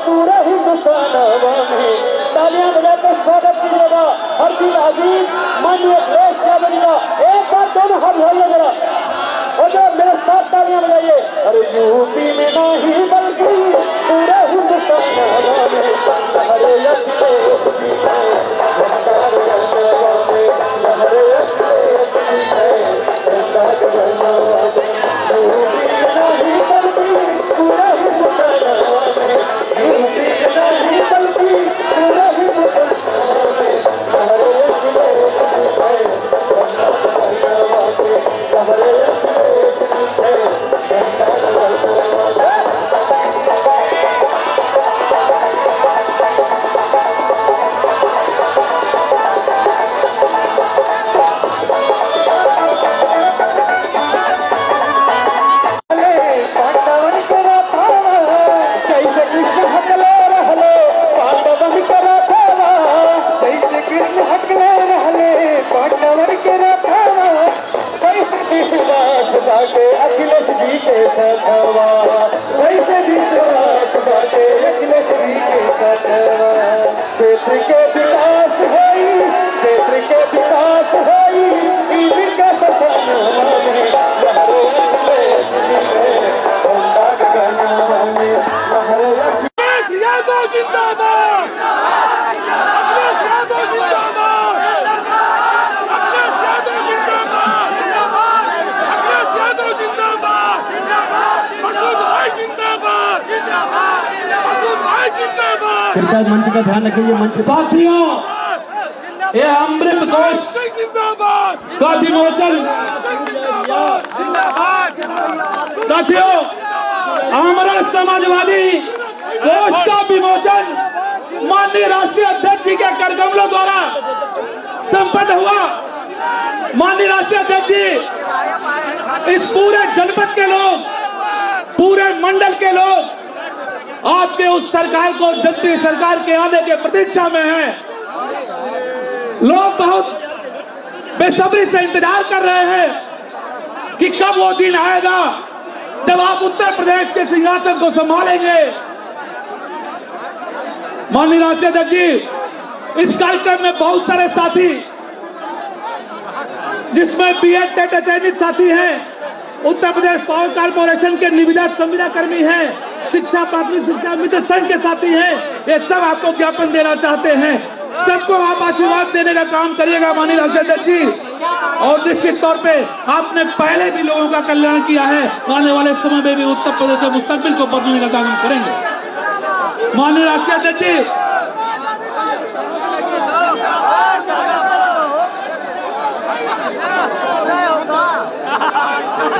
पूरे हिंदुस्तान में। तालियां बजाकर स्वागत कीजिएगा हरदीन अजीज माननीय अखिलेश यादव का। एक बार दोनों हाथ उठाइए जरा और जो मेरे साथ तालियां बजाइए। अरे यूपी में नहीं बल्कि पूरे हिंदुस्तान में हरे अखिलेश जी है, हरे अखिलेश जी है, यूपी में नहीं बल्कि पूरे हिंदुस्तान में, यूपी में नहीं बल्कि पूरे हिंदुस्तान में हरे अखिलेश जी है, हरे अखिलेश अखिलेश जी के सखवा, वैसे विश्वास बाटे अखिलेश जी के सखवा। क्षेत्र के विकास होई, क्षेत्र के विकास होई, इनका सपना में हरे अखिलेश जी है, होंडा गगना में हरे अखिलेश यादव जिंदाबाद, अखिलेश यादव जिंदाबाद, अखिलेश यादव जिंदाबाद, अखिलेश यादव जिंदाबाद, मसूद भाई जिंदाबाद, मसूद भाई जिंदाबाद। कृपया मंच का ध्यान रखिए। मंच साथियों, ये अमृत घोष का विमोचन, साथियों आमरण समाजवादी घोष का विमोचन माननीय राष्ट्रीय अध्यक्ष जी के करकमलों द्वारा संपन्न हुआ। माननीय राष्ट्रीय अध्यक्ष जी, इस पूरे जनपद के लोग, पूरे मंडल के लोग आपके उस सरकार को, जनता सरकार के आने के प्रतीक्षा में हैं। लोग बहुत बेसब्री से इंतजार कर रहे हैं कि कब वो दिन आएगा जब आप उत्तर प्रदेश के सिंहासन को संभालेंगे। माननीय राष्ट्रीय अध्यक्ष जी, इस कार्यक्रम में बहुत सारे साथी, जिसमें बीएड टेट चयनित साथी हैं, उत्तर प्रदेश पावर कारपोरेशन के निविदा संविदा कर्मी हैं, शिक्षा प्राथमिक शिक्षा मित्र संघ के साथी हैं, ये सब आपको ज्ञापन देना चाहते हैं। सबको आप आशीर्वाद देने का काम करिएगा माननीय राष्ट्रीय अध्यक्ष जी। और निश्चित तौर पे आपने पहले भी लोगों का कल्याण किया है, आने वाले समय में भी उत्तर प्रदेश के मुस्तकबिल को बदलने का काम करेंगे। माननीय राष्ट्रीय अध्यक्ष जी,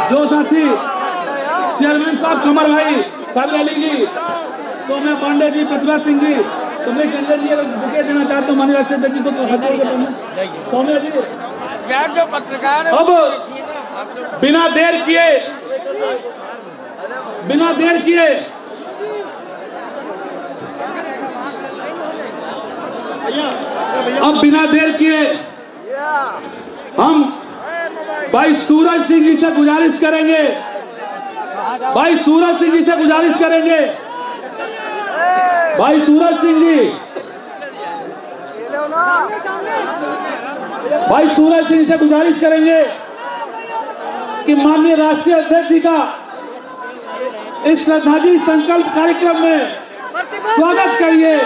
जो साथी चेयरमैन साहब कमर भाई साबिर अली जी, सोम्या पांडे जी, प्रतिभा सिंह जी, तुम्हें चंदन जी बुके देना चाहते हो माननीय राष्ट्रीय अध्यक्ष जी को, तो सोम्या जी जो पत्रकार। अब बिना देर किए हम भाई सूरज सिंह जी से गुजारिश करेंगे, भाई सूरज सिंह जी से गुजारिश करेंगे, भाई सूरज सिंह जी, भाई सूरज सिंह से गुजारिश करेंगे कि माननीय राष्ट्रीय अध्यक्ष जी का इस श्रद्धांजलि संकल्प कार्यक्रम में स्वागत करिए।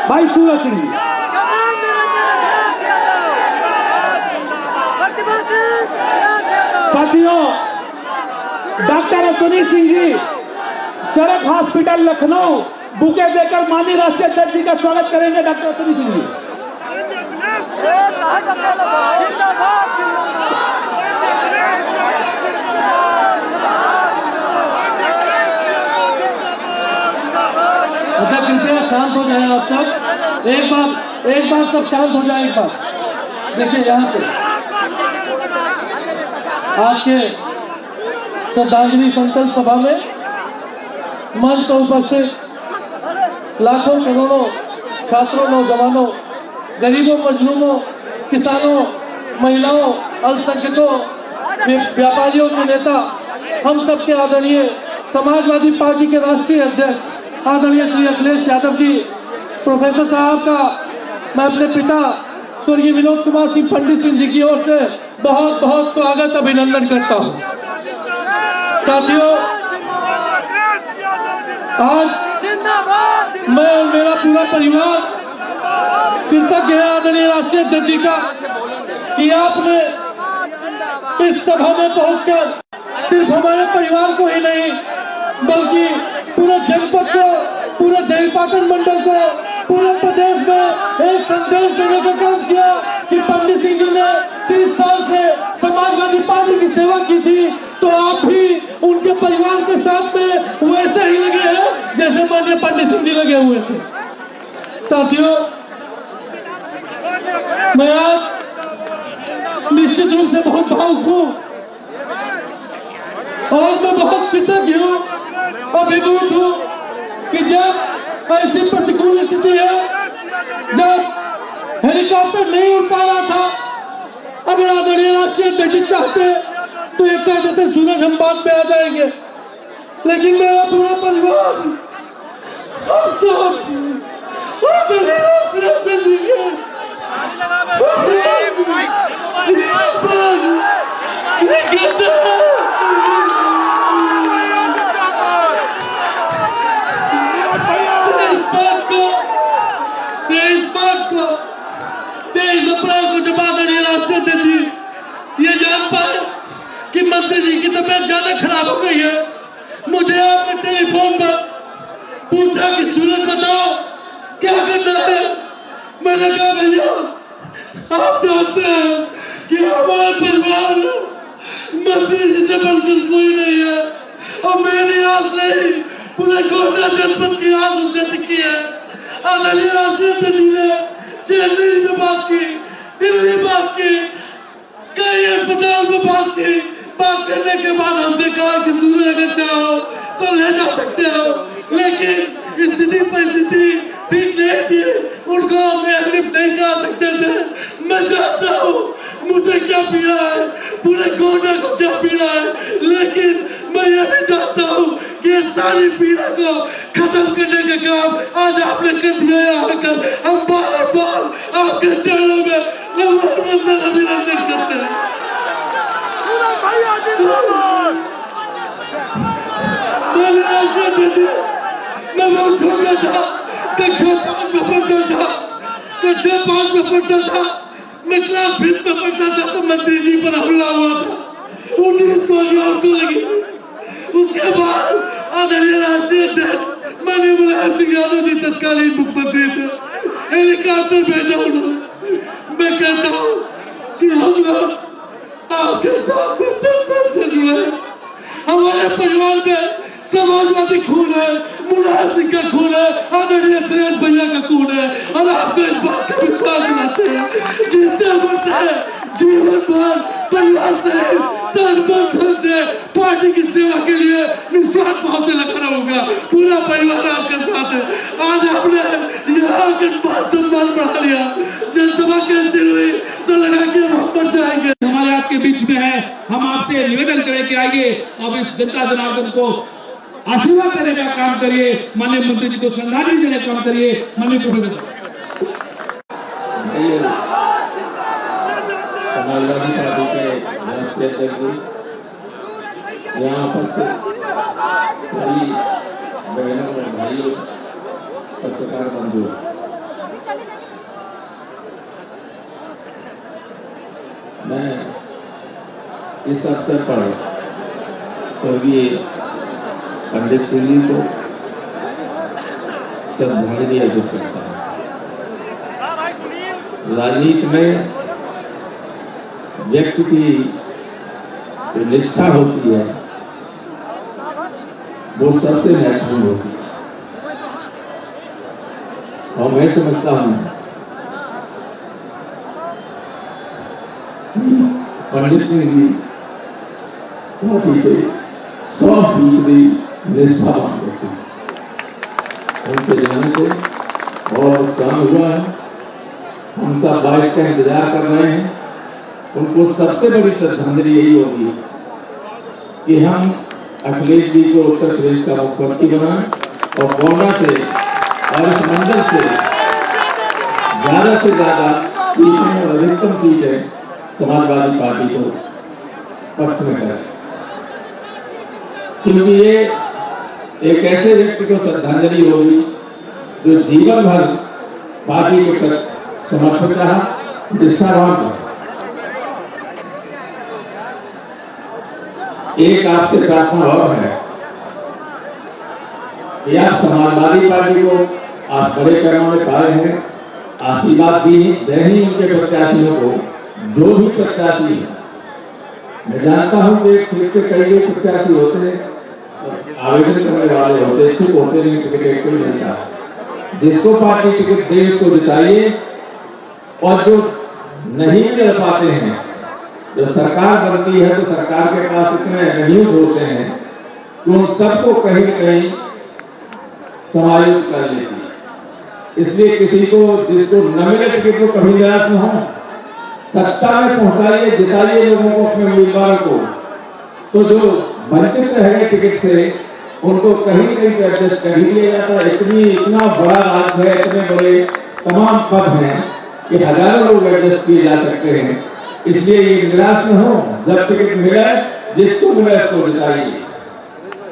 भाई सूरज सिंह जी। साथियों, डॉक्टर अश्विनी सिंह जी, चरक हॉस्पिटल लखनऊ, बुके देकर माननीय राष्ट्रीय अध्यक्ष जी का स्वागत करेंगे। डॉक्टर अश्विनी सिंह जी। अच्छा, कृपया शांत हो जाए आप सब। एक बार सब शांत हो जाए। एक बार देखिए, यहाँ पे आज के श्रद्धांजलि संकल्प सभा में मंच पर उपस्थित लाखों करोड़ों छात्रों, नौजवानों, गरीबों, मजलूमों, किसानों, महिलाओं, अल्पसंख्यकों, व्यापारियों के नेता, हम सबके आदरणीय समाजवादी पार्टी के राष्ट्रीय अध्यक्ष आदरणीय श्री अखिलेश यादव जी, प्रोफेसर साहब का मैं अपने पिता स्वर्गीय विनोद कुमार सिंह पंडित सिंह जी की ओर से बहुत बहुत स्वागत अभिनंदन करता हूं। साथियों, आज मैं और मेरा पूरा परिवार कृतज्ञ है आदरणीय राष्ट्रीय अध्यक्ष जी का कि आपने इस सभा में पहुंचकर सिर्फ हमारे परिवार को ही नहीं बल्कि पूरे जनपद को, पूरे देवीपाटन मंडल को, पूरे प्रदेश में एक संदेश देने का काम किया कि पंडित सिंह जी ने 30 साल से समाजवादी पार्टी की सेवा की थी, तो आप भी उनके परिवार के साथ में वैसे ही लगे हैं जैसे माननीय पंडित सिंह जी लगे हुए थे। साथियों, मैं आज निश्चित रूप से बहुत भावुक हूं और मैं बहुत कृतज्ञ हूं, अभिभूत हूं कि जब ऐसी प्रतिकूल स्थिति है, जब हेलीकॉप्टर नहीं उड़ पा रहा था, अगर आदरणीय राष्ट्रीय अध्यक्ष चाहते तो एक कहते सूरज हम बाद में आ जाएंगे, लेकिन मेरा पूरा परिवार हम सब आदरणीय राष्ट्रीय अध्यक्ष जी के ये जान पाए कि मंत्री जी की तबीयत ज्यादा खराब हो गई है। मुझे आपने टेलीफोन पर पूछा कि सूरज बताओ क्या करना है। मैंने कहा भैया आप जानते हैं कि हमारे परिवार में मंत्री जी से बढ़कर कोई नहीं है और मेरी आस नहीं, पूरे गोंडा जनपद की आस उनसे टिकी है। आदरणीय राष्ट्रीय अध्यक्ष जी ने चेन्नई में बात की, दिल्ली बात की, कई अस्पताल में बात की। बात करने के बाद हमसे कहा कि सूरज अगर चाहो तो ले जा सकते हो, लेकिन स्थिति परिस्थिति ठीक नहीं थी, उनको हम एडमिट नहीं करा सकते थे। मैं जानता हूँ मुझे क्या पीड़ा है, पूरे गोंडा को क्या पीड़ा है, लेकिन मैं ये भी जानता हूँ कि इस सारी पीड़ा को खत्म करने का काम आज आपने कर दिया है। आकर हम बार बार आपके चरणों में नमन अभिनंदन करते हैं। मैं बहुत छोटा था, कक्षा 5 में पढ़ता था, कक्षा 5 में पढ़ता था, मैं क्लास 5 में पढ़ता था तो मंत्री जी पर हमला हुआ था, 19 गोलियां उनको लगी। उसके बाद आदरणीय राष्ट्रीय अध्यक्ष माननीय मुलायम सिंह यादव जी तत्कालीन मुख्यमंत्री थे, हेलीकॉप्टर भेजा उन्होंने। मैं कहता हूँ कि हम लोग आपके साथ से जुड़े, हमारे परिवार में समाजवादी खून है, मुलायम सिंह का खून है, आदरणीय अखिलेश भैया का खून है और आपको इस बात का विश्वास दिलाते हैं। जीते मरते जीवन भर परिवार से, तन मन धन से पार्टी की सेवा के लिए निस्वार्थ भाव से लगा रहूंगा। पूरा परिवार आपके साथ है। आज आपने यहाँ के मान सम्मान बढ़ा लिया, जनसभा कैंसिल हुई तो लगा कि हम मर जाएंगे। हमारे आपके बीच में है, हम आपसे निवेदन करें कि आइए अब इस जनता जनार्दन को आशीर्वाद देने का काम करिए, माननीय मंत्री जी को श्रद्धांजलि देने का काम करिए। माननीय प्रोफेसर समाजवादी पार्टी के राष्ट्रीय अध्यक्ष जी, यहाँ पर सभी बहनों और भाइयों, पत्रकार बंधु, मैं इस अवसर पर स्वर्गीय पंडित सिंह जी को श्रद्धांजलि अर्पित करता हूँ। राजनीति में व्यक्ति की जो निष्ठा होती है वो सबसे महत्वपूर्ण होती है और मैं समझता हूं पंडित सिंह जी पार्टी के 100% निष्ठावान व्यक्ति, उनके जाने से और काम हुआ है। हम सब 22 का इंतजार कर रहे हैं। उनको सबसे बड़ी श्रद्धांजलि यही होगी कि हम अखिलेश जी को उत्तर प्रदेश का मुख्यमंत्री बनाएं और कोरोना से और इस मंदिर से ज्यादा सीटें और अधिकतम सीटें समाजवादी पार्टी को पक्ष में करें, क्योंकि ये एक ऐसे व्यक्ति को श्रद्धांजलि होगी जो जीवन भर पार्टी के प्रति समर्पित रहा, निष्ठावान रहा। एक आपसे प्रार्थना और है कि आप समाजवादी पार्टी को आप बड़े पैमाने में पाए हैं, आशीर्वाद दे ही उनके प्रत्याशियों को, जो भी प्रत्याशी है। मैं जानता हूं कि एक सीट से कई प्रत्याशी होते हैं, आवेदन करने वाले होते, इच्छुक होते, नहीं टिकट एक कोई मिलता है। जिसको पार्टी टिकट दे उसको जिताइए, और जो नहीं मिल पाते हैं, जो सरकार बनती है तो सरकार के पास इतने नहीं होते हैं कि उन सबको कहीं न कहीं समायोजित कर लेती है। इसलिए किसी को जिसको न मिले टिकट को कभी निराश न हो, सत्ता में पहुंचाइए, जिताइए लोगों को, अपने उम्मीदवार को। तो जो वंचित रह गए टिकट से उनको कहीं कहीं एडजस्ट कर दिया जाता है। इतना बड़ा राज्य है, इतने बड़े तमाम पद हैं कि हजारों लोग एडजस्ट किए जा सकते हैं। इसलिए ये निराश न हो, जब टिकट मिले जिसको मिले उसको जिताइए।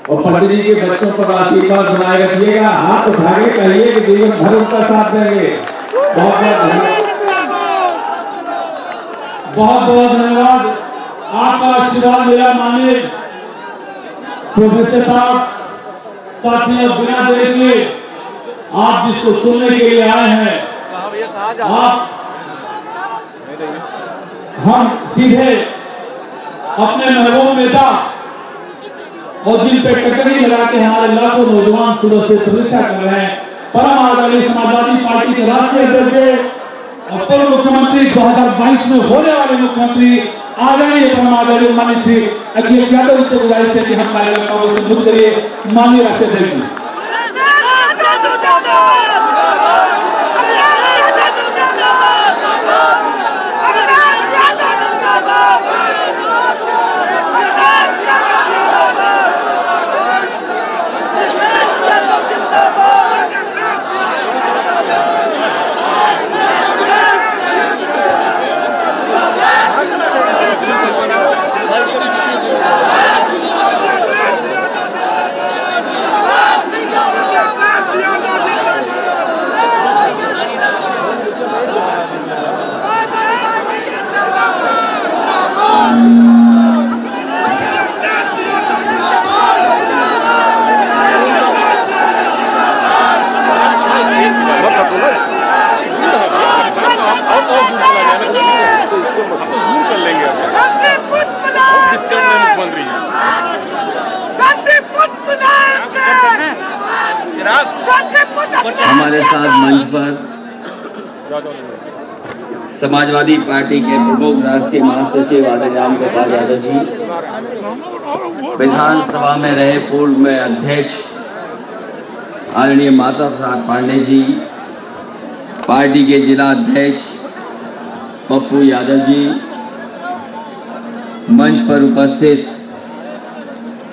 और पंडित जी के बच्चों पर आशीर्वाद बनाए रखिएगा, हाथ उठा के कहिए कि जीवन भर उनका साथ देंगे। बहुत बहुत धन्यवाद। आपका आशीर्वाद मेरा मानिए प्रोफेसर साहब। साथियों, बिना देर के आप जिसको सुनने के लिए आए हैं, आप हम सीधे अपने महबूब नेता और जिन पे टकरी लगा के हमारे लाखों नौजवान सुबह से प्रतीक्षा कर रहे हैं, परम आदरणीय समाजवादी पार्टी के राष्ट्रीय अध्यक्ष और पूर्व मुख्यमंत्री, 2022 में होने वाले मुख्यमंत्री आदरणीय परम आदरणीय माननीय श्री अखिलेश यादव से गुजारिश है कि हम कार्यकर्ताओं को संबोधित करिए। माननीय राष्ट्रीय अध्यक्ष हमारे साथ मंच पर समाजवादी पार्टी के प्रमुख राष्ट्रीय महासचिव आदरणीय राम गोपाल यादव जी, विधानसभा में रहे पूर्व में अध्यक्ष आदरणीय माता प्रसाद पांडे जी, पार्टी के जिला अध्यक्ष पप्पू यादव जी, मंच पर उपस्थित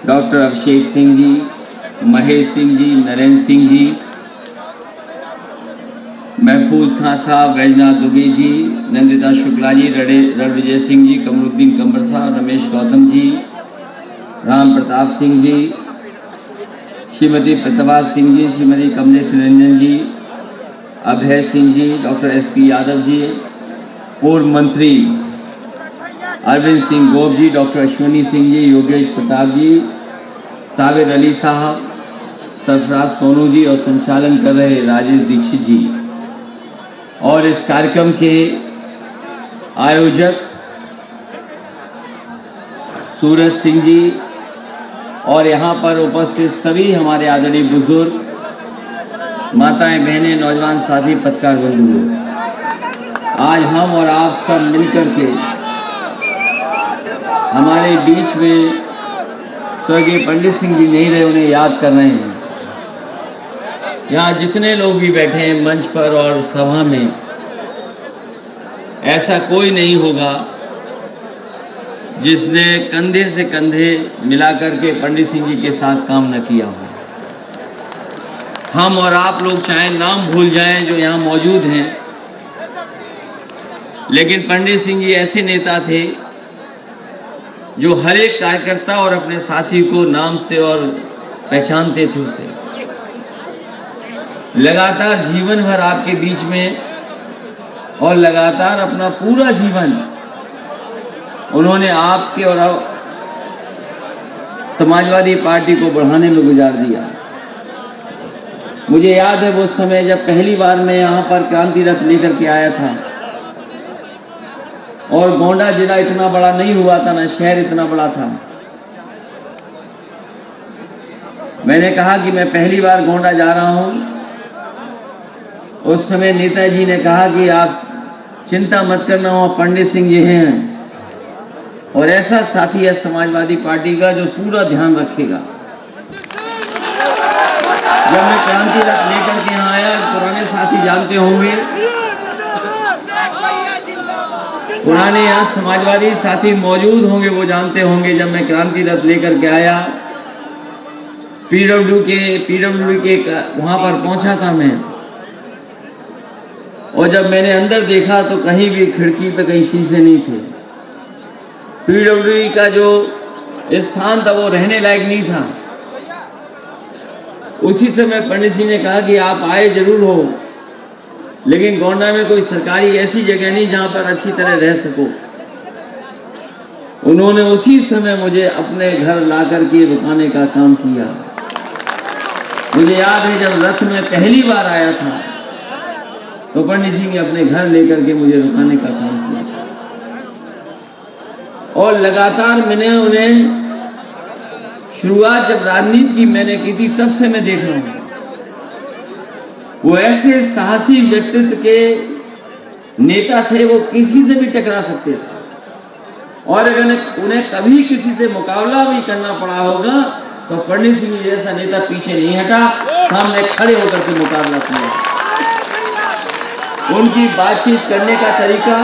डॉक्टर अभिषेक सिंह जी, महेश सिंह जी, नरेंद्र सिंह जी, महफूज खां साहब, वैजनाथ दुबे जी, नंदिता शुक्ला जी, रणविजय सिंह जी, कमरुद्दीन कंवर साहब, रमेश गौतम जी, राम प्रताप सिंह जी, श्रीमती प्रतिभा सिंह जी, श्रीमती कमलेश निरंजन जी, अभय सिंह जी, डॉक्टर SP यादव जी, पूर्व मंत्री अरविंद सिंह गोप जी, डॉक्टर अश्विनी सिंह जी, योगेश प्रताप जी, साबिर अली साहब, सरफराज सोनू जी और संचालन कर रहे राजेश दीक्षित जी, और इस कार्यक्रम के आयोजक सूरज सिंह जी, और यहाँ पर उपस्थित सभी हमारे आदरणीय बुजुर्ग, माताएं, बहनें, नौजवान साथी, पत्रकार बंधु, आज हम और आप सब मिलकर के हमारे बीच में स्वर्गीय पंडित सिंह जी नहीं रहे, उन्हें याद कर रहे हैं। यहाँ जितने लोग भी बैठे हैं मंच पर और सभा में, ऐसा कोई नहीं होगा जिसने कंधे से कंधे मिलाकर के पंडित सिंह जी के साथ काम न किया हो। हम और आप लोग चाहे नाम भूल जाएं जो यहां मौजूद हैं, लेकिन पंडित सिंह जी ऐसे नेता थे जो हर एक कार्यकर्ता और अपने साथी को नाम से और पहचानते थे उसे। लगातार जीवन भर आपके बीच में और लगातार अपना पूरा जीवन उन्होंने आपके और समाजवादी पार्टी को बढ़ाने में गुजार दिया। मुझे याद है वो समय जब पहली बार मैं यहां पर क्रांति रथ लेकर के आया था और गोंडा जिला इतना बड़ा नहीं हुआ था, ना शहर इतना बड़ा था। मैंने कहा कि मैं पहली बार गोंडा जा रहा हूं। उस समय नेताजी ने कहा कि आप चिंता मत करना, वहां पंडित सिंह जी हैं और ऐसा साथी है समाजवादी पार्टी का जो पूरा ध्यान रखेगा। जब मैं क्रांति रथ लेकर के यहां आया, पुराने साथी जानते होंगे, पुराने यहां समाजवादी साथी मौजूद होंगे, वो जानते होंगे। जब मैं क्रांति रथ लेकर के आया, पीडब्ल्यूडी के वहां पर पहुंचा था मैं, और जब मैंने अंदर देखा तो कहीं भी खिड़की पे कहीं शीशे नहीं थे। पीडब्ल्यूडी का जो स्थान था वो रहने लायक नहीं था। उसी समय पंडित जी ने कहा कि आप आए जरूर हो, लेकिन गोंडा में कोई सरकारी ऐसी जगह नहीं जहां पर अच्छी तरह रह सको। उन्होंने उसी समय मुझे अपने घर लाकर के रुकाने का काम किया। मुझे याद है जब रथ में पहली बार आया था तो पंडित जी ने अपने घर लेकर के मुझे रुकाने का काम किया और लगातार मैंने उन्हें, शुरुआत जब राजनीति की मैंने की थी तब से मैं देख रहा हूं, वो ऐसे साहसी व्यक्तित्व के नेता थे, वो किसी से भी टकरा सकते थे और अगर उन्हें कभी किसी से मुकाबला भी करना पड़ा होगा तो पंडित सिंह जैसा नेता पीछे नहीं हटा, सामने खड़े होकर के मुकाबला किया। उनकी बातचीत करने का तरीका,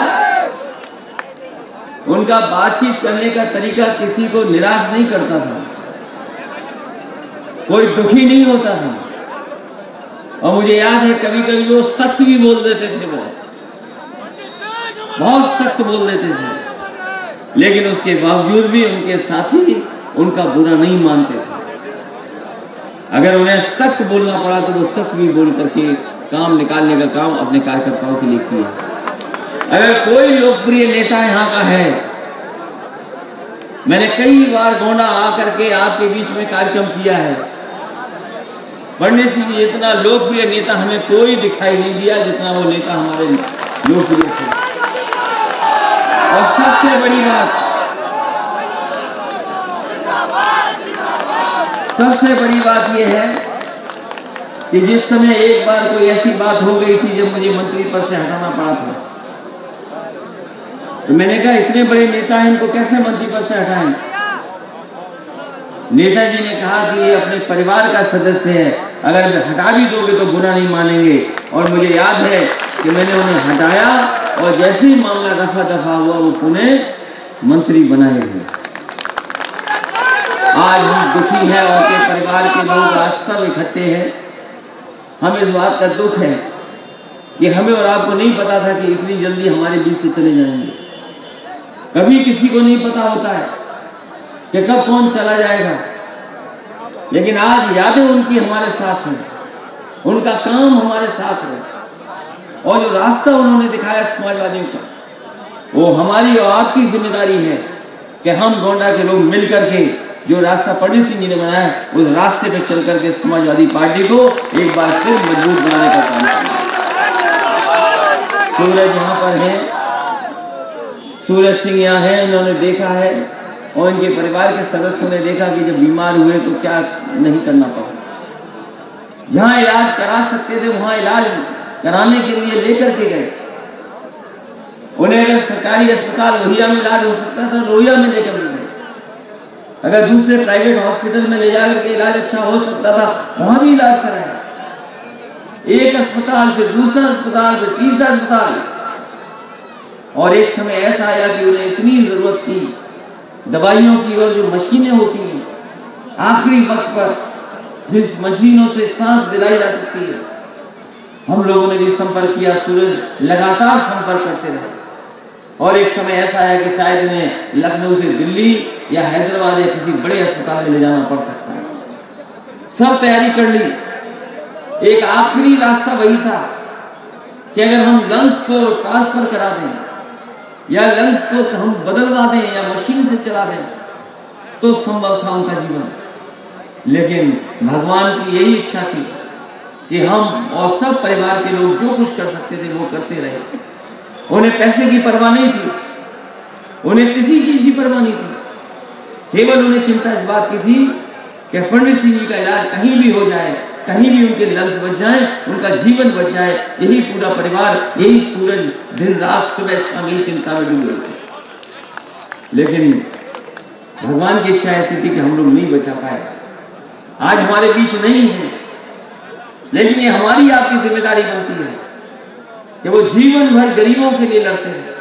उनका बातचीत करने का तरीका किसी को निराश नहीं करता था, कोई दुखी नहीं होता था। और मुझे याद है कभी कभी वो सत्य भी बोल देते थे, बहुत सख्त बोल देते थे, लेकिन उसके बावजूद भी उनके साथी उनका बुरा नहीं मानते थे। अगर उन्हें सख्त बोलना पड़ा तो वो सख्त भी बोल करके काम निकालने का काम अपने कार्यकर्ताओं के लिए किया। अगर कोई लोकप्रिय नेता यहां का है, मैंने कई बार गोंडा आकर के आपके बीच में कार्यक्रम किया है, पंडित सिंह जी इतना लोकप्रिय नेता हमें कोई दिखाई नहीं दिया जितना वो नेता हमारे लोकप्रिय थे। और सबसे बड़ी बात यह है कि जिस समय एक बार कोई ऐसी बात हो गई थी जब मुझे मंत्री पद से हटाना पड़ा था, तो मैंने कहा इतने बड़े नेता हैं, इनको कैसे मंत्री पद से हटाएं? नेताजी ने कहा कि ये अपने परिवार का सदस्य है, अगर हटा भी दोगे तो बुरा नहीं मानेंगे। और मुझे याद है कि मैंने उन्हें हटाया और जैसे ही मामला रफा दफा हुआ वो पुनः मंत्री बनाए गए। आज हम दुखी है और उनके परिवार के लोग आज सब इकट्ठे हैं। हमें इस बात का दुख है कि हमें और आपको नहीं पता था कि इतनी जल्दी हमारे बीच से चले जाएंगे। कभी किसी को नहीं पता होता है कि कब कौन चला जाएगा, लेकिन आज यादें उनकी हमारे साथ हैं, उनका काम हमारे साथ है और जो रास्ता उन्होंने दिखाया समाजवादियों का, वो हमारी और आपकी जिम्मेदारी है कि हम गोंडा के लोग मिलकर के जो रास्ता पंडित सिंह जी ने बनाया उस रास्ते पे चल करके समाजवादी पार्टी को एक बार फिर मजबूत बनाने का काम किया। सूरज यहां पर है, सूरज सिंह यहां है, इन्होंने देखा है और इनके परिवार के सदस्यों ने देखा कि जब बीमार हुए तो क्या नहीं करना पड़ा। जहां इलाज करा सकते थे वहां इलाज कराने के लिए लेकर के गए। उन्हें अगर सरकारी अस्पताल लोहिया में इलाज हो सकता था लोहिया में लेकर गए, अगर दूसरे प्राइवेट हॉस्पिटल में ले जाकर के इलाज अच्छा हो सकता था वहां भी इलाज कराया। एक अस्पताल से दूसरा अस्पताल से तीसरा अस्पताल, और एक समय ऐसा आया कि उन्हें इतनी जरूरत थी दवाइयों की और जो मशीनें होती हैं आखिरी वक्त पर जिस मशीनों से सांस दिलाई जा सकती है, हम लोगों ने भी संपर्क किया। सूरज लगातार संपर्क करते रहे और एक समय ऐसा है कि शायद इन्हें लखनऊ से दिल्ली या हैदराबाद या किसी बड़े अस्पताल में ले जाना पड़ सकता है। सब तैयारी कर ली। एक आखिरी रास्ता वही था कि अगर हम लंग्स को ट्रांसफर करा दें या लंग्स को हम बदलवा दें या मशीन से चला दें तो संभव था उनका जीवन। लेकिन भगवान की यही इच्छा थी कि हम और सब परिवार के लोग जो कुछ कर सकते थे वो करते रहे। उन्हें पैसे की परवाह नहीं थी, उन्हें किसी चीज की परवाह नहीं थी। केवल उन्हें चिंता इस बात की थी कि पंडित सिंह जी का इलाज कहीं भी हो जाए, कहीं भी उनके लंग्स बच जाए, उनका जीवन बच जाए। यही पूरा परिवार, यही सूरज दिन रात सुबह शाम यही चिंता में डूबे थे। लेकिन भगवान की इच्छा ऐसी थी कि हम लोग नहीं बचा पाए। आज हमारे बीच नहीं है, लेकिन ये हमारी आपकी जिम्मेदारी बनती है कि वो जीवन भर गरीबों के लिए लड़ते रहे,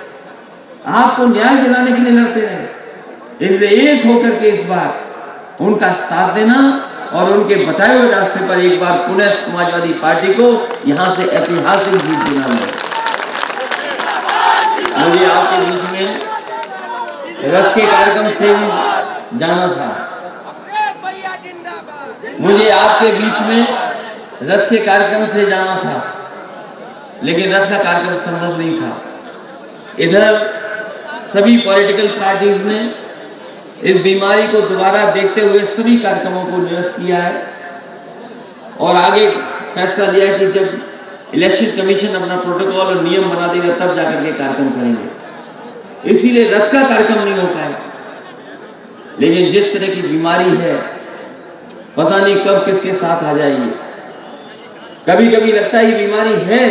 आपको न्याय दिलाने के लिए लड़ते रहे। इसलिए एक होकर के इस बार उनका साथ देना और उनके बताए हुए रास्ते पर एक बार पुनः समाजवादी पार्टी को यहां से ऐतिहासिक जीत दिलाना है। मुझे आपके बीच में रथ के कार्यक्रम से जाना था, मुझे आपके बीच में रथ के कार्यक्रम से जाना था, लेकिन रथ का कार्यक्रम संभव नहीं था। इधर सभी पॉलिटिकल पार्टीज ने इस बीमारी को दोबारा देखते हुए सभी कार्यक्रमों को निरस्त किया है और आगे फैसला लिया कि जब इलेक्शन कमीशन अपना प्रोटोकॉल और नियम बना देगा तब जाकर के कार्यक्रम करेंगे। इसीलिए रथ का कार्यक्रम नहीं हो पाया। लेकिन जिस तरह की बीमारी है, पता नहीं कब किसके साथ आ जाएगी। कभी कभी लगता है ये बीमारी है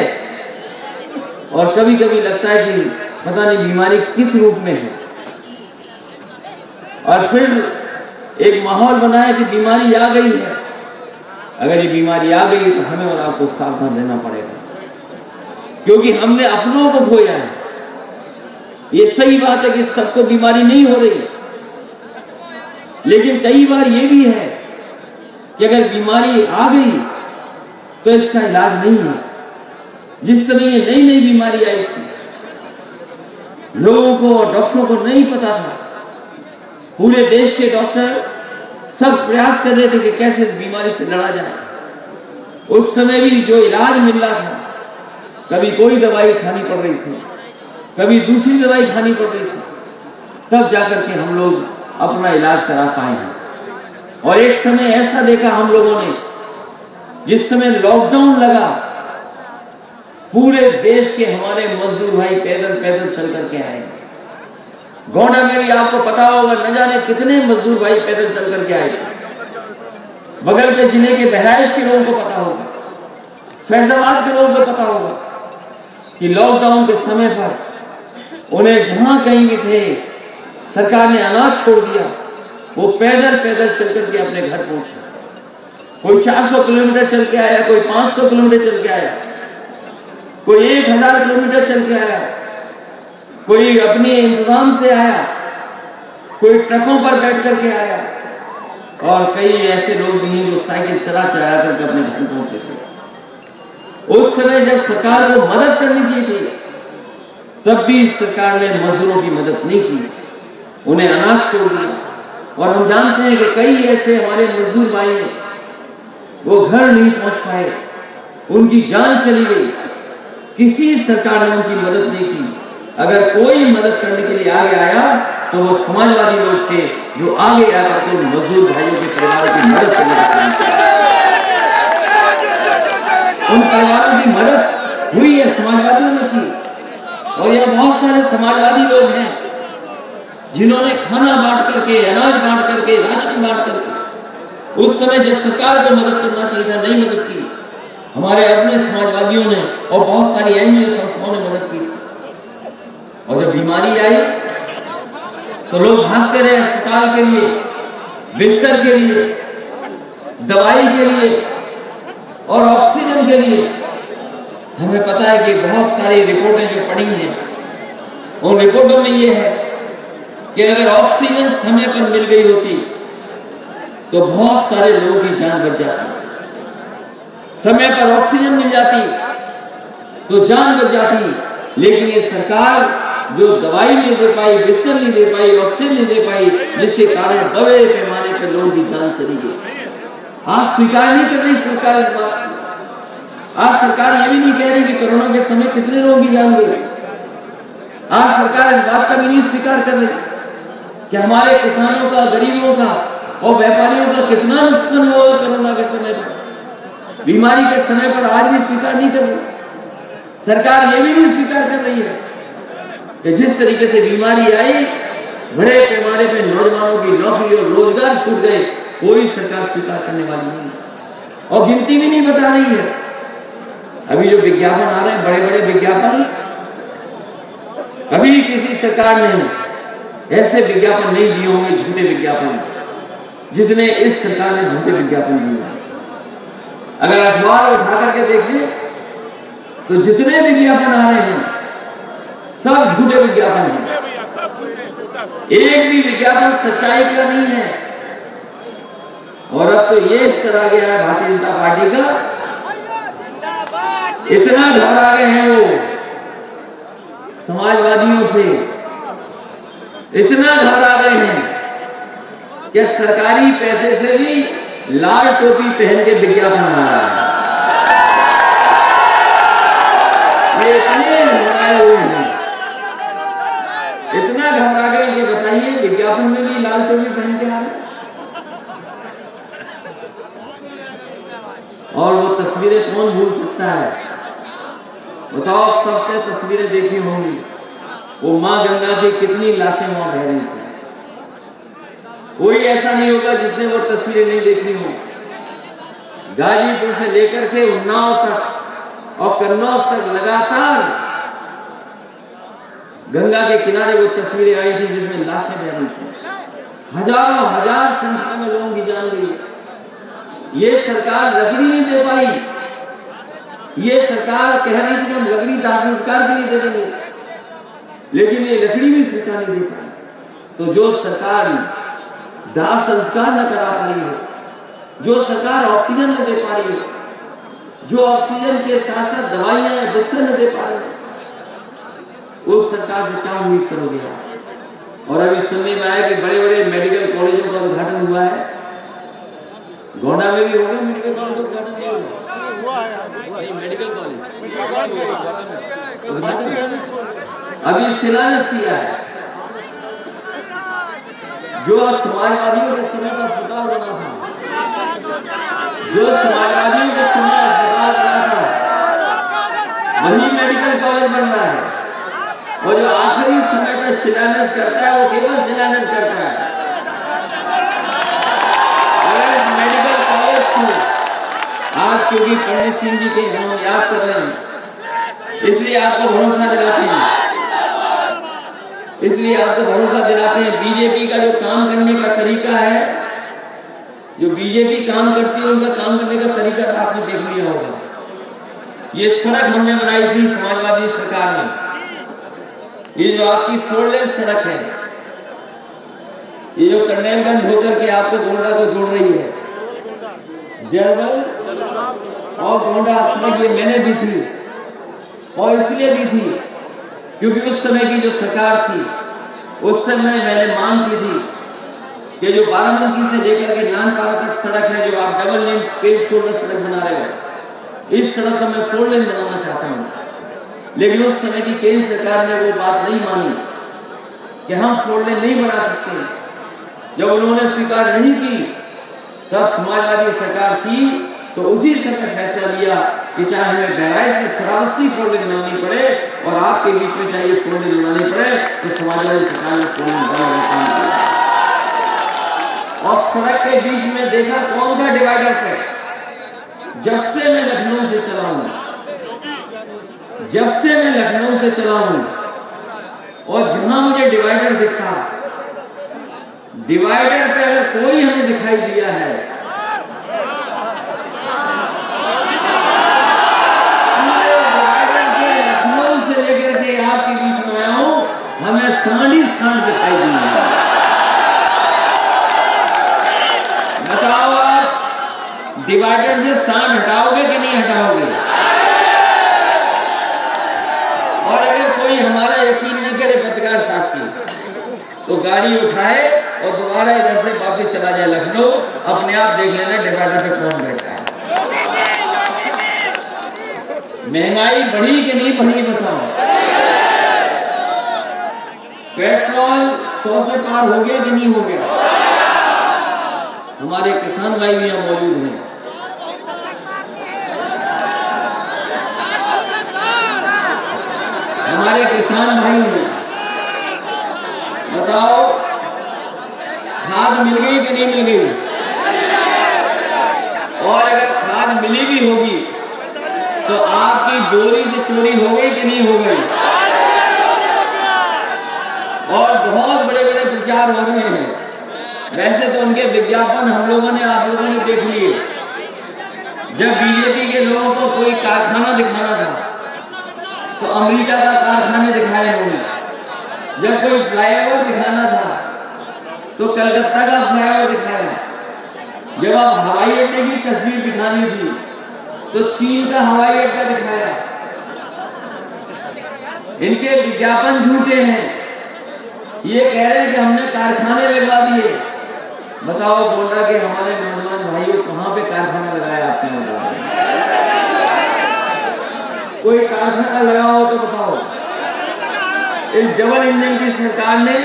और कभी कभी लगता है कि पता नहीं बीमारी किस रूप में है। और फिर एक माहौल बना है कि बीमारी आ गई है। अगर ये बीमारी आ गई तो हमें और आपको सावधान रहना पड़ेगा, क्योंकि हमने अपनों को खोया है। ये सही बात है कि सबको बीमारी नहीं हो रही, लेकिन कई बार ये भी है कि अगर बीमारी आ गई तो इसका इलाज नहीं है। जिस समय ये नई नई बीमारी आई थी, लोगों को और डॉक्टरों को नहीं पता था। पूरे देश के डॉक्टर सब प्रयास कर रहे थे कि कैसे इस बीमारी से लड़ा जाए। उस समय भी जो इलाज मिल रहा था, कभी कोई दवाई खानी पड़ रही थी, कभी दूसरी दवाई खानी पड़ रही थी, तब जाकर के हम लोग अपना इलाज करा पाए हैं। और एक समय ऐसा देखा हम लोगों ने, जिस समय लॉकडाउन लगा, पूरे देश के हमारे मजदूर भाई पैदल पैदल चल करके आए। गोंडा में भी आपको पता होगा, न जाने कितने मजदूर भाई पैदल चल करके आए। बगल के जिले के बहराइच के लोगों को पता होगा, फैजाबाद के लोगों को पता होगा कि लॉकडाउन के समय पर उन्हें जहां कहीं भी थे, सरकार ने अनाज छोड़ दिया, वो पैदल पैदल चल करके अपने घर पहुंचे। कोई 400 किलोमीटर चल के आया, कोई 500 किलोमीटर चल के आया, कोई 1000 किलोमीटर चल के आया, कोई अपने इंतजाम से आया, कोई ट्रकों पर बैठ करके आया, और कई ऐसे लोग भी हैं जो साइकिल चला चला करके अपने घर पहुंचे थे। उस समय जब सरकार को मदद करनी चाहिए थी, तब भी सरकार ने मजदूरों की मदद नहीं की, उन्हें अनाज छोड़ दिया। और हम जानते हैं कि कई ऐसे हमारे मजदूर भाई हैं, वो घर नहीं पहुंच पाए, उनकी जान चली गई, किसी सरकार ने उनकी मदद नहीं की। अगर कोई मदद करने के लिए आगे आया तो वो समाजवादी लोग थे, जो आगे आकर के मजदूर भाइयों के परिवारों की मदद करने का काम किया। उन परिवारों की मदद हुई है, समाजवादियों ने की। और यह बहुत सारे समाजवादी लोग हैं जिन्होंने खाना बांट करके, अनाज बांट करके, राशन बांट करके, उस समय जब सरकार को मदद करना चाहिए था, नहीं मदद की। हमारे अपने समाजवादियों ने और बहुत सारी एनजीओ संस्थाओं ने मदद की। और जब बीमारी आई तो लोग भागते रहे अस्पताल के लिए, बिस्तर के लिए, दवाई के लिए और ऑक्सीजन के लिए। हमें पता है कि बहुत सारी रिपोर्टें जो पड़ी हैं, उन रिपोर्टों में यह है कि अगर ऑक्सीजन समय पर मिल गई होती तो बहुत सारे लोगों की जान बच जाती, समय पर ऑक्सीजन मिल जाती तो जान बच जाती। लेकिन ये सरकार जो दवाई नहीं दे पाई, बिस्तर नहीं दे पाई, ऑक्सीजन नहीं दे पाई, जिसके कारण बड़े पैमाने पर लोगों की जान चली गई। आज स्वीकार नहीं कर रही सरकार इस बात को। आज सरकार ये भी नहीं कह रही कि कोरोना के समय कितने लोगों की जान गई। आज सरकार इस बात का भी नहीं स्वीकार कर रही कि हमारे किसानों का, गरीबों का और व्यापारियों का कितना नुकसान हुआ कोरोना के समय पर, बीमारी के समय पर। आज भी स्वीकार नहीं कर रही सरकार। ये भी नहीं स्वीकार कर रही है कि जिस तरीके से बीमारी आई, बड़े पैमाने पर नौजवानों की नौकरी और रोजगार छूट गए, कोई सरकार स्वीकार करने वाली नहीं और गिनती भी नहीं बता रही है। अभी जो विज्ञापन आ रहे हैं, बड़े बड़े विज्ञापन, कभी किसी सरकार ने ऐसे विज्ञापन नहीं दिए होंगे, झूठे विज्ञापन, जितने इस सरकार ने झूठे विज्ञापन दिए। अगर अखबार उठा करके देखें तो जितने विज्ञापन आ रहे हैं सब झूठे विज्ञापन हैं। एक भी विज्ञापन सच्चाई का नहीं है। और अब तो ये इस तरह गया है भारतीय जनता पार्टी का, इतना घबरा गए हैं वो समाजवादियों से, इतना घबरा गए हैं कि सरकारी पैसे से भी लाल टोपी पहन के विज्ञापन आ रहा है। ये इतने घबराए हुए हैं, इतना घबरा गए कि बताइए विज्ञापन में भी लाल टोपी पहन के आ रहे हैं। और वो तस्वीरें कौन भूल सकता है? बताओ, सबसे तस्वीरें देखी होंगी, वो मां गंगा की कितनी लाशें वहां बह रही थी। कोई ऐसा नहीं होगा जिसने वो तस्वीरें नहीं देखी हो। गाजीपुर से लेकर के उन्नाव तक और कन्नौज तक लगातार गंगा के किनारे वो तस्वीरें आई थी जिसमें लाशें बह रही थी। हजारों हजार संख्या में लोगों की जान गई। ये सरकार लकड़ी नहीं दे पाई। ये सरकार कह रही थी कि हम लकड़ी दाह संस्कार के लिए दे देंगे, लेकिन ये लकड़ी भी सरकार नहीं दे पाई। तो जो सरकार दाह संस्कार न करा पा रही है, जो सरकार ऑक्सीजन न दे पा रही है, जो ऑक्सीजन के साथ साथ दवाइयां या बिस्तर न दे पा रही है, उस सरकार से क्या उम्मीद करोगे आप? और अभी सुनने में आया कि बड़े बड़े मेडिकल कॉलेजों का उद्घाटन हुआ है। गोंडा में भी होगा मेडिकल कॉलेज उद्घाटन, नहीं मेडिकल कॉलेज उद्घाटन अभी शिलान्यास किया है। जो समाजवादियों के समय का अस्पताल बना था, जो समाजवादियों के समय अस्पताल बना था, वही मेडिकल कॉलेज बन रहा है। और जो आखिरी समय पर शिलान्यास करता है, वो केवल शिलान्यास करता है। मेडिकल कॉलेज को आज क्योंकि पंडित सिंह जी के हम याद कर रहे हैं, इसलिए आपको भरोसा दिलाते हैं, इसलिए आपको भरोसा दिलाते हैं। बीजेपी का जो काम करने का तरीका है, जो बीजेपी काम करती है, उनका काम करने का तरीका आपने देख लिया होगा। ये सड़क हमने बनाई थी समाजवादी सरकार ने। ये जो आपकी 4 लेन सड़क है, ये जो कन्नैलगंज होकर के आपको गोंडा को जोड़ रही है, जरवल और गोंडा सड़क, ये मैंने दी थी। और इसलिए दी थी क्योंकि उस समय की जो सरकार थी, उस समय मैंने मांग की थी कि जो बाराबंकी से लेकर के नानपारा तक सड़क है, जो आप डबल लेन पेड़ शोल्डर सड़क बना रहे हो, इस सड़क को मैं 4 लेन बनाना चाहता हूं। लेकिन उस समय की केंद्र सरकार ने वो बात नहीं मानी कि हम 4 लेन नहीं बना सकते। जब उन्होंने स्वीकार नहीं की, तब समाजवादी सरकार थी तो उसी समय फैसला लिया कि चाहे हमें बहराइच से श्रावस्ती 4 लेन बनानी पड़े और आपके बीच में चाहिए 4 लेन बनानी पड़े, तो समाजवादी सरकार ने 4 लेन बनाने का काम किया। और सड़क के बीच में देखा कौन सा डिवाइडर है। जब से मैं लखनऊ से चला हूं, जब से मैं लखनऊ से चला हूं, और जहां मुझे डिवाइडर दिखा, डिवाइडर पे अगर कोई हमें दिखाई दिया है, डिवाइडर के लखनऊ से लेकर के आपके बीच में आया हूं, हमें सांड दिखाई दी है। डिवाइडर से सांड हटाओगे कि नहीं हटाओगे? और अगर कोई हमारा यकीन न करे पत्रकार साथी, तो गाड़ी उठाए और दोबारा इधर से वापस चला जाए लखनऊ, अपने आप देख लेना डिवाइडर पे कौन बैठा है। महंगाई बढ़ी कि नहीं बढ़ी बताओ? पेट्रोल 100 से पार हो गया कि नहीं हो गया? हमारे किसान भाई भी यहां मौजूद हैं। हमारे किसान भाई हैं, बताओ खाद मिल गई कि नहीं मिल गई? और अगर खाद मिली भी होगी तो आपकी बोरी से चोरी हो गई कि नहीं हो गई? और बहुत बड़े बड़े प्रचार हो रहे हैं। वैसे तो उनके विज्ञापन हम लोगों ने, आप लोगों ने देख लिए। जब बीजेपी के लोगों को कोई कारखाना दिखाना था तो अमेरिका का कारखाने दिखाए उन्होंने। जब कोई फ्लाईओवर दिखाना था तो कलकत्ता का फ्लाईओवर दिखाया। जब आप हवाई अड्डे की तस्वीर दिखानी थी तो चीन का हवाई अड्डा दिखाया। इनके विज्ञापन झूठे हैं। ये कह रहे हैं कि हमने कारखाने लगवा दिए। बताओ गोंडा के हमारे नौजवान भाइयों, कहां पे कारखाना लगाया आपने? कोई कारखाना लगाओ तो बताओ। इस डबल इंजन की सरकार ने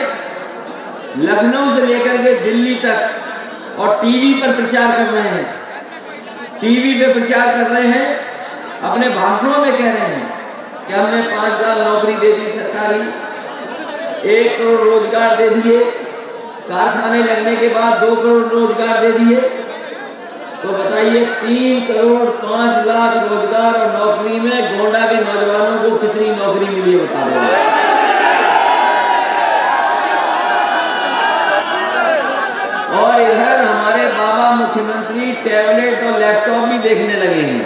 लखनऊ से लेकर के दिल्ली तक और टीवी पर प्रचार कर रहे हैं, टीवी पे प्रचार कर रहे हैं, अपने भाषणों में कह रहे हैं कि हमने 5,000 नौकरी दे दी सरकारी, 1 करोड़ रोजगार दे दिए, कारखाने लगने के बाद 2 करोड़ रोजगार दे दिए। तो बताइए 3 करोड़ 5 लाख रोजगार और नौकरी में गोंडा के नौजवानों को कितनी नौकरी मिली है बता दो। और इधर हमारे बाबा मुख्यमंत्री टैबलेट और लैपटॉप भी देखने लगे हैं,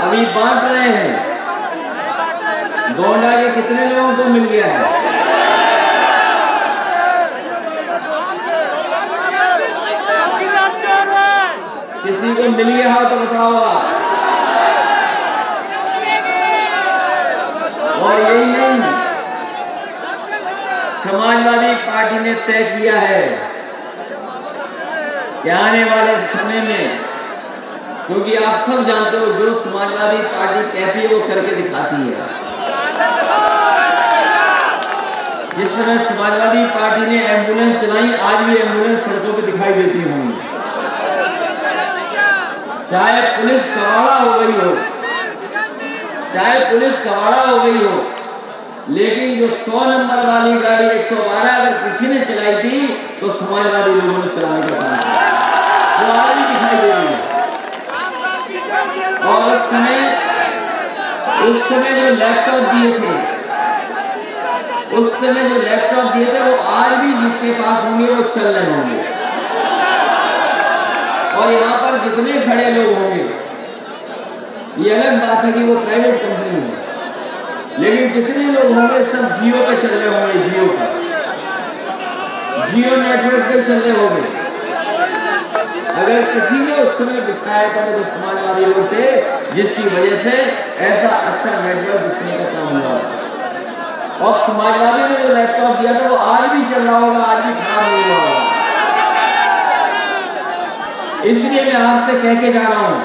अभी बांट रहे हैं। गोंडा के कितने लोगों को मिल गया है? किसी को मिल गया हो तो बताओ आप। और यही नहीं, समाजवादी पार्टी ने तय किया है कि आने वाले समय में, क्योंकि आप सब जानते हो जो समाजवादी पार्टी कहती है वो करके दिखाती है। जिस तरह समाजवादी पार्टी ने एम्बुलेंस चलाई, आज भी एम्बुलेंस सड़कों पे दिखाई देती होंगी। चाहे पुलिस कवाड़ा हो गई हो, चाहे पुलिस कवाड़ा हो गई हो, लेकिन जो 100 नंबर वाली गाड़ी 112 अगर किसी ने चलाई थी तो समाजवादी लोगों ने चलाने का काम किया, वो आज भी दिखाई दे रही है। और उस समय जो लैपटॉप दिए थे, उस समय जो लैपटॉप दिए थे वो आज भी जिसके पास होंगे वो चल रहे होंगे। और यहां पर जितने खड़े लोग होंगे, ये अलग बात है कि वो प्राइवेट कंपनी है, लेकिन जितने लोग होंगे सब जियो पे चल रहे होंगे, जियो पर, जियो नेटवर्क पे चल रहे होंगे। अगर किसी ने उस समय बिछाया था तो समाजवादी लोग थे, जिसकी वजह से ऐसा अच्छा नेटवर्क बिछने का काम हुआ। और समाजवादी ने जो लैपटॉप दिया था वो आज भी चल रहा होगा, आज भी खराब नहीं हुआ होगा। इसलिए मैं आपसे कह के जा रहा हूं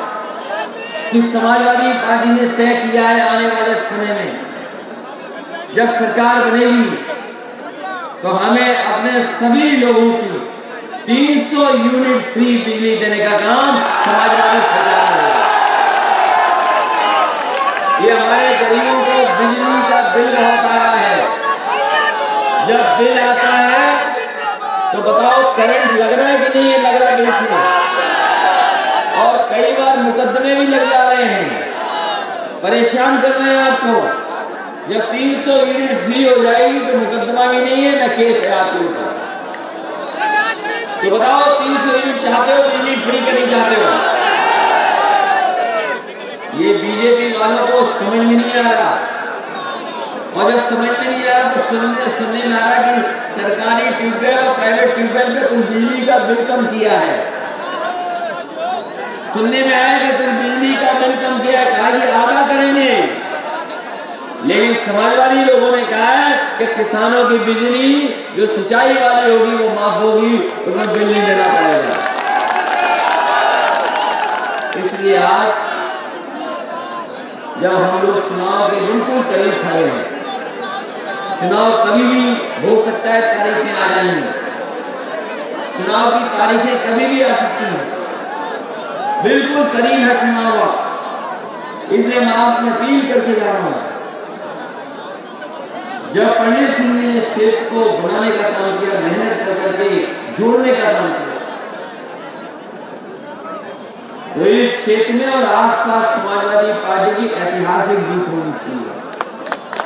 कि समाजवादी पार्टी ने तय किया है आने वाले समय में जब सरकार बनेगी तो हमें अपने सभी लोगों की 300 यूनिट फ्री बिजली देने का काम समाजवादी सरकार में होगा। ये हमारे गरीबों को बिजली का बिल बहुत आ रहा है। जब बिल आता है तो बताओ करंट लग रहा है कि नहीं लग रहा बिल से? और कई बार मुकदमे भी लग जा रहे हैं, परेशान कर रहे हैं आपको। जब 300 यूनिट फ्री हो जाएगी तो मुकदमा भी नहीं है, न केस है आपके ऊपर। तो बताओ 300 यूनिट चाहते हो बिजली फ्री के नहीं चाहते हो? ये बीजेपी वालों को समझ में नहीं आ रहा। और जब समझ में नहीं आया तो सुनने में आ रहा कि सरकारी ट्यूबवेल और प्राइवेट ट्यूबवेल पे कुछ बिजली का बिल कम किया है। सुनने में आया कि कुछ बिजली का बिल कम किया है, कहा कि आधा करेंगे। लेकिन समाजवादी लोगों ने कहा है कि किसानों की बिजली जो सिंचाई वाली होगी वो माफ होगी, तुम्हें बिल नहीं देना पड़ेगा। इसलिए आज जब हम लोग चुनाव के बिल्कुल करीब खड़े हैं, चुनाव कभी भी हो सकता है, तारीखें आ जाएंगी, चुनाव की तारीखें कभी भी आ सकती हैं, बिल्कुल करीब है चुनाव। इसलिए मैं आपसे अपील करके जा रहा हूं, जब पंडित सिंह ने स्टेट को बनाने का काम किया, मेहनत करके जोड़ने का काम किया, तो इस क्षेत्र में और आसपास समाजवादी पार्टी की ऐतिहासिक जीत होनी चाहिए।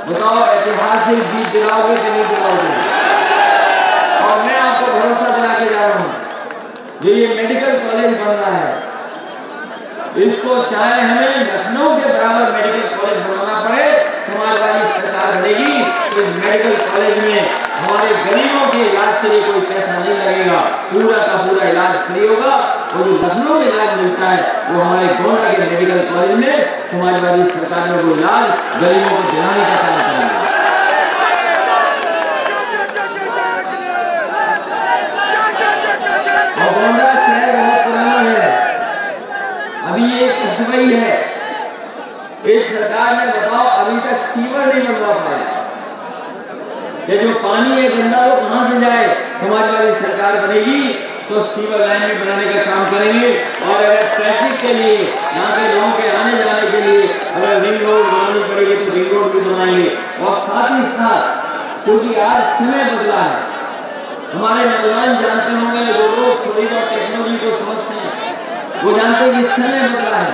बताओ ऐतिहासिक जीत दिलाओगे कि नहीं दिलाओगे? और मैं आपको भरोसा दिला के जा रहा हूं, जो ये मेडिकल कॉलेज बन रहा है, इसको चाहे हमें लखनऊ के बराबर मेडिकल कॉलेज बनाना पड़े, समाजवादी सरकार बनेगी तो इस मेडिकल कॉलेज में हमारे गरीबों के इलाज के लिए कोई पैसा नहीं लगेगा, पूरा का पूरा इलाज फ्री होगा। और जो लखनऊ में इलाज मिलता है वो हमारे गोंडा के मेडिकल कॉलेज में समाजवादी सरकार में वो इलाज गरीबों को दिलाने का काम करेंगे। और गोंडा शहर बहुत पुराना है, अभी ये कस्बा ही है। इस सरकार ने बताओ अभी तक सीवर नहीं बनवा पाया। ये जो पानी है गंदा वो कहां से जाए? समाजवादी सरकार बनेगी तो सीवर लाइन में बनाने का काम करेंगे। और अगर ट्रैफिक के लिए, यहाँ के लोगों के आने जाने के लिए अगर रिंग रोड बनानी पड़ेगी तो रिंग रोड भी बनाएंगे। और साथ ही साथ क्योंकि आज समय बदला है, हमारे नौजवान जानते होंगे, जो लोग थोड़ी बहुत टेक्नोलॉजी को समझते हैं वो जानते हैं कि समय बदला है।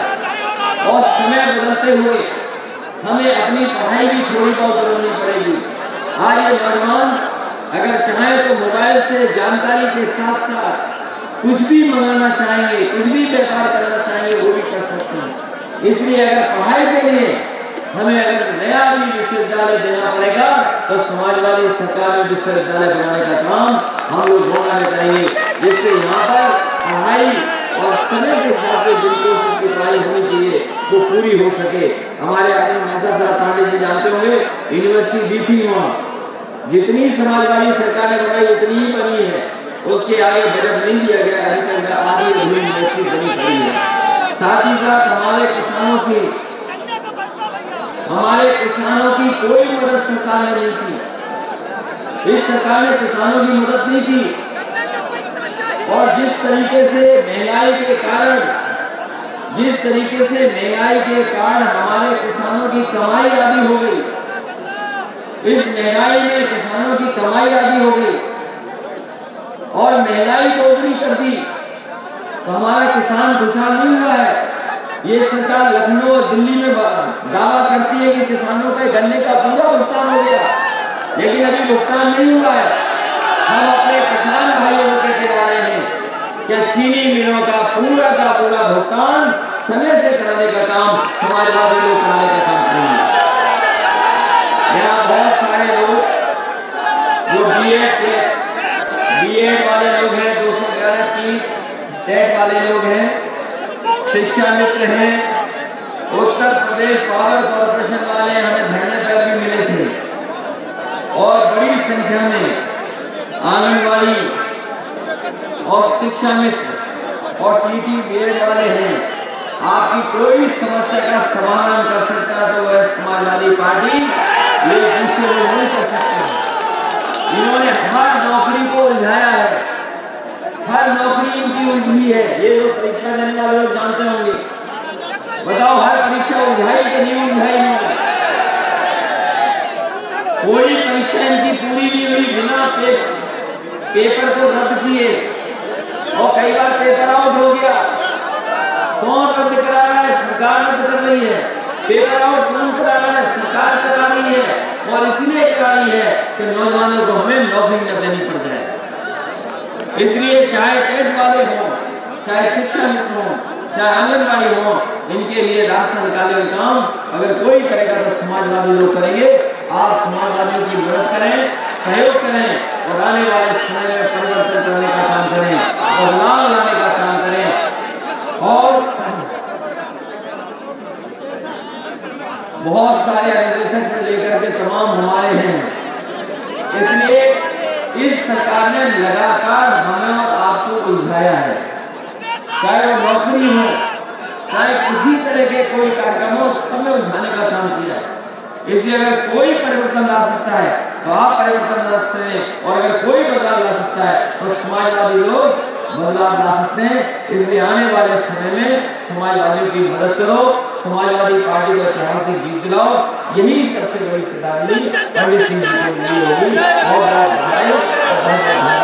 और समय बदलते हुए हमें अपनी पढ़ाई भी थोड़ी बहुत बदलनी पड़ेगी। आज ये नौजवान अगर चाहे तो मोबाइल से जानकारी के साथ साथ कुछ भी मंगाना चाहेंगे, कुछ भी व्यापार करना चाहेंगे, वो भी कर सकते हैं। इसलिए अगर पढ़ाई के लिए हमें अगर नया भी विश्वविद्यालय देना पड़ेगा तो समाजवादी सरकार में विश्वविद्यालय बनाने का काम हम लोग गोंडा में करेंगे, जिससे यहाँ पर पढ़ाई और समय के साथ बिल्कुल उसकी पढ़ाई होनी चाहिए वो पूरी हो सके। हमारे आदमी माधव पांडे जी जानते होंगे, यूनिवर्सिटी दी थी, वहां जितनी समाजवादी सरकार ने बनाई उतनी ही बनी है, उसके आगे बजट नहीं दिया गया, अभी तक आधी अधूरी यूनिवर्सिटी बनी खड़ी है। साथ ही साथ हमारे किसानों की कोई मदद सरकार ने नहीं की। इस सरकार ने किसानों की मदद नहीं की। और जिस तरीके से महंगाई के कारण हमारे किसानों की कमाई आधी हो गई, इस महंगाई में किसानों की कमाई आधी हो गई और महंगाई को ऊपरी कर दी, तो हमारा किसान खुशहाल नहीं हुआ है। ये सरकार लखनऊ और दिल्ली में दावा करती है कि किसानों के गन्ने का पूरा भुगतान हो गया, लेकिन अभी भुगतान नहीं हुआ है। हम अपने किसान भाइयों को कहते जा रहे हैं कि चीनी मिलों का पूरा भुगतान समय से कराने का काम समाजवादी लोग कराने का काम करेंगे। यहाँ बहुत सारे लोग जो बीएड वाले लोग हैं, 211 की टेट वाले लोग हैं, शिक्षा मित्र हैं, उत्तर प्रदेश पावर कॉर्पोरेशन वाले हमें धरने पर भी मिले थे और बड़ी संख्या में आंगनबाड़ी और शिक्षा मित्र और टीटी बीएड वाले हैं। आपकी कोई समस्या का समाधान कर सकता तो वह समाजवादी पार्टी, ये दूसरे लोग नहीं कर सकते। इन्होंने हर नौकरी को उलझाया है, हर नौकरी इनकी उलझी है। ये लोग परीक्षा देने वाले लोग जानते होंगे। बताओ हर परीक्षा उलझाई कि नहीं उलझाई? कोई परीक्षा इनकी पूरी नहीं हुई बिना पेपर को रद्द किए, और कई बार पेपर आउट हो गया। कौन रद्द करा रहा है? सरकार रद्द कर रही है। पेपर आउट कौन करा रहा है? सरकार करा रही है। और इसलिए करा रही है कि नौजवानों को हमें नौकरी न देनी पड़ जाए। इसलिए चाहे टेट वाले हों, चाहे शिक्षा मित्र हों, चाहे आंगनबाड़ी हों, इनके लिए रास्ता निकालने का काम अगर कोई करेगा तो समाजवादी लोग करेंगे। आप समाजवादियों की मदद करें, सहयोग करें और आने वाले समय में परिवर्तन करने का काम करें, बदलाव लाने का काम करें। और बहुत सारे ऑर्गेनाइजेशन से लेकर के तमाम हमारे हैं, इसलिए इस सरकार ने लगातार हमें और आपको उलझाया है, चाहे वो नौकरी हो, चाहे किसी तरह के कोई कार्यक्रम हो, समय उलझाने का काम किया है। इसलिए अगर कोई परिवर्तन ला सकता है तो आप परिवर्तन ला सकते हैं, और अगर कोई बदलाव ला सकता है तो समाजवादी लोग बदलाव ला सकते हैं। इसलिए आने वाले समय में समाजवादियों की मदद करो, समाजवादी पार्टी को ऐतिहासिक जीत दिलाओ, यही सबसे बड़ी श्रद्धांजलि पंडित सिंह जी को मिली होगी। बहुत बहुत बधाई और बहुत बहुत